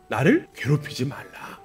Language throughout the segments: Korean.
나를 괴롭히지 말라.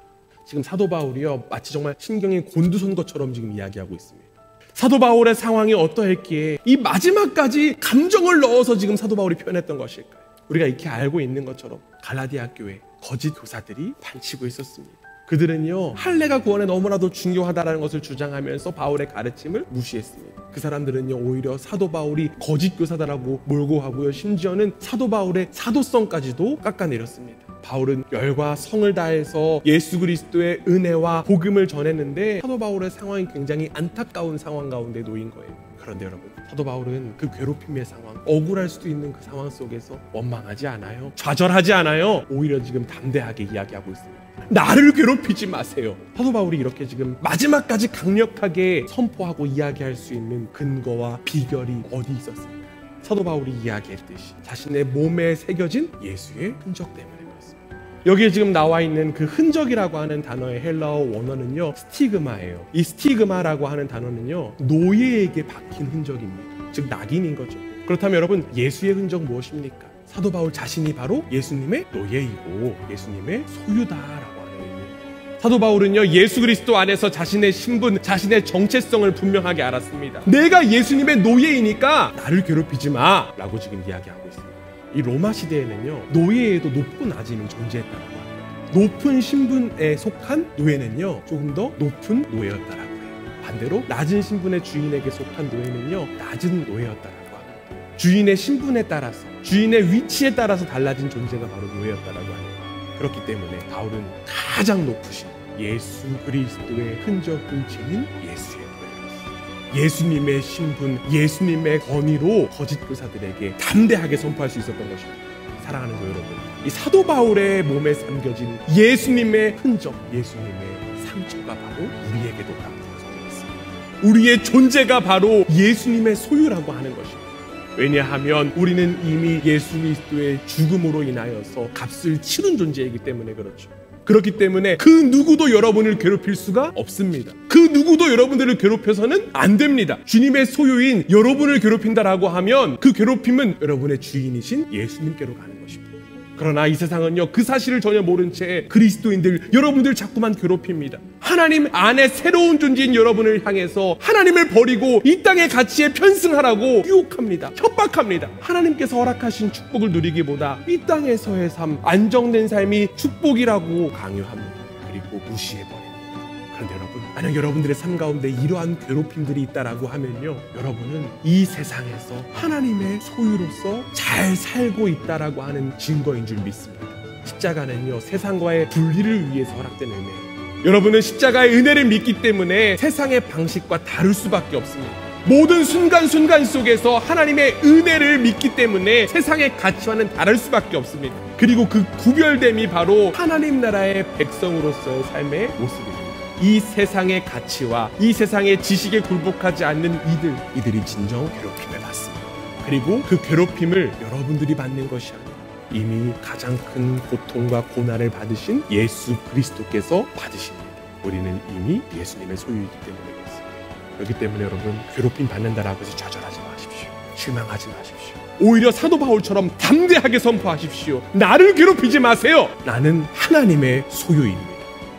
지금 사도 바울이요, 마치 정말 신경이 곤두선 것처럼 지금 이야기하고 있습니다. 사도 바울의 상황이 어떠했기에 이 마지막까지 감정을 넣어서 지금 사도 바울이 표현했던 것일까요? 우리가 익히 알고 있는 것처럼 갈라디아 교회 거짓 교사들이 판치고 있었습니다. 그들은요, 할례가 구원에 너무나도 중요하다는 것을 주장하면서 바울의 가르침을 무시했습니다. 그 사람들은요, 오히려 사도 바울이 거짓 교사다라고 몰고 하고요, 심지어는 사도 바울의 사도성까지도 깎아내렸습니다. 바울은 열과 성을 다해서 예수 그리스도의 은혜와 복음을 전했는데 사도 바울의 상황이 굉장히 안타까운 상황 가운데 놓인 거예요. 그런데 여러분, 사도 바울은 그 괴롭힘의 상황, 억울할 수도 있는 그 상황 속에서 원망하지 않아요. 좌절하지 않아요. 오히려 지금 담대하게 이야기하고 있습니다. 나를 괴롭히지 마세요. 사도 바울이 이렇게 지금 마지막까지 강력하게 선포하고 이야기할 수 있는 근거와 비결이 어디 있었습니까? 사도 바울이 이야기했듯이 자신의 몸에 새겨진 예수의 흔적 때문에 그렇습니다. 여기에 지금 나와 있는 그 흔적이라고 하는 단어의 헬라어 원어는요, 스티그마예요. 이 스티그마라고 하는 단어는요, 노예에게 박힌 흔적입니다. 즉 낙인인 거죠. 그렇다면 여러분, 예수의 흔적 무엇입니까? 사도 바울 자신이 바로 예수님의 노예이고 예수님의 소유다라고 하는 의미입니다. 사도 바울은요, 예수 그리스도 안에서 자신의 신분, 자신의 정체성을 분명하게 알았습니다. 내가 예수님의 노예이니까 나를 괴롭히지 마 라고 지금 이야기하고 있습니다. 이 로마 시대에는요, 노예에도 높고 낮음이 존재했다고 합니다. 높은 신분에 속한 노예는요, 조금 더 높은 노예였다라고 해요. 반대로 낮은 신분의 주인에게 속한 노예는요, 낮은 노예였다라고 합니다. 주인의 신분에 따라서, 주인의 위치에 따라서 달라진 존재가 바로 노예였다라고 합니다. 그렇기 때문에 바울은 가장 높으신 예수 그리스도의 흔적을 지닌 예수의 노예였습니다. 예수님의 신분, 예수님의 권위로 거짓 교사들에게 담대하게 선포할 수 있었던 것입니다. 사랑하는 저 여러분, 이 사도 바울의 몸에 삼겨진 예수님의 흔적, 예수님의 상처가 바로 우리에게도 닿고 있습니다. 우리의 존재가 바로 예수님의 소유라고 하는 것입니다. 왜냐하면 우리는 이미 예수 그리스도의 죽음으로 인하여서 값을 치른 존재이기 때문에 그렇죠. 그렇기 때문에 그 누구도 여러분을 괴롭힐 수가 없습니다. 그 누구도 여러분들을 괴롭혀서는 안 됩니다. 주님의 소유인 여러분을 괴롭힌다라고 하면 그 괴롭힘은 여러분의 주인이신 예수님께로 가는 것입니다. 그러나 이 세상은요, 그 사실을 전혀 모른 채 그리스도인들, 여러분들 자꾸만 괴롭힙니다. 하나님 안에 새로운 존재인 여러분을 향해서 하나님을 버리고 이 땅의 가치에 편승하라고 유혹합니다. 협박합니다. 하나님께서 허락하신 축복을 누리기보다 이 땅에서의 삶, 안정된 삶이 축복이라고 강요합니다. 그리고 무시해버립니다. 그런데 여러분, 만약 여러분들의 삶 가운데 이러한 괴롭힘들이 있다라고 하면요, 여러분은 이 세상에서 하나님의 소유로서 잘 살고 있다라고 하는 증거인 줄 믿습니다. 십자가는요, 세상과의 분리를 위해서 허락된 은혜예요. 여러분은 십자가의 은혜를 믿기 때문에 세상의 방식과 다를 수밖에 없습니다. 모든 순간순간 속에서 하나님의 은혜를 믿기 때문에 세상의 가치와는 다를 수밖에 없습니다. 그리고 그 구별됨이 바로 하나님 나라의 백성으로서의 삶의 모습입니다. 이 세상의 가치와 이 세상의 지식에 굴복하지 않는 이들이 진정 괴롭힘을 받습니다. 그리고 그 괴롭힘을 여러분들이 받는 것이 아니라 이미 가장 큰 고통과 고난을 받으신 예수 그리스도께서 받으십니다. 우리는 이미 예수님의 소유이기 때문에 그렇습니다. 그렇기 때문에 여러분, 괴롭힘 받는다라고 해서 좌절하지 마십시오. 실망하지 마십시오. 오히려 사도 바울처럼 담대하게 선포하십시오. 나를 괴롭히지 마세요. 나는 하나님의 소유입니다.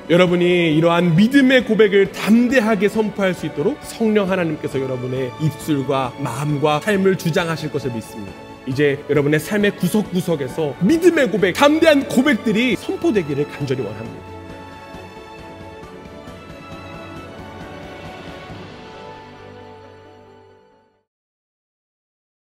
여러분이 이러한 믿음의 고백을 담대하게 선포할 수 있도록 성령 하나님께서 여러분의 입술과 마음과 삶을 주장하실 것을 믿습니다. 이제 여러분의 삶의 구석구석에서 믿음의 고백, 담대한 고백들이 선포되기를 간절히 원합니다.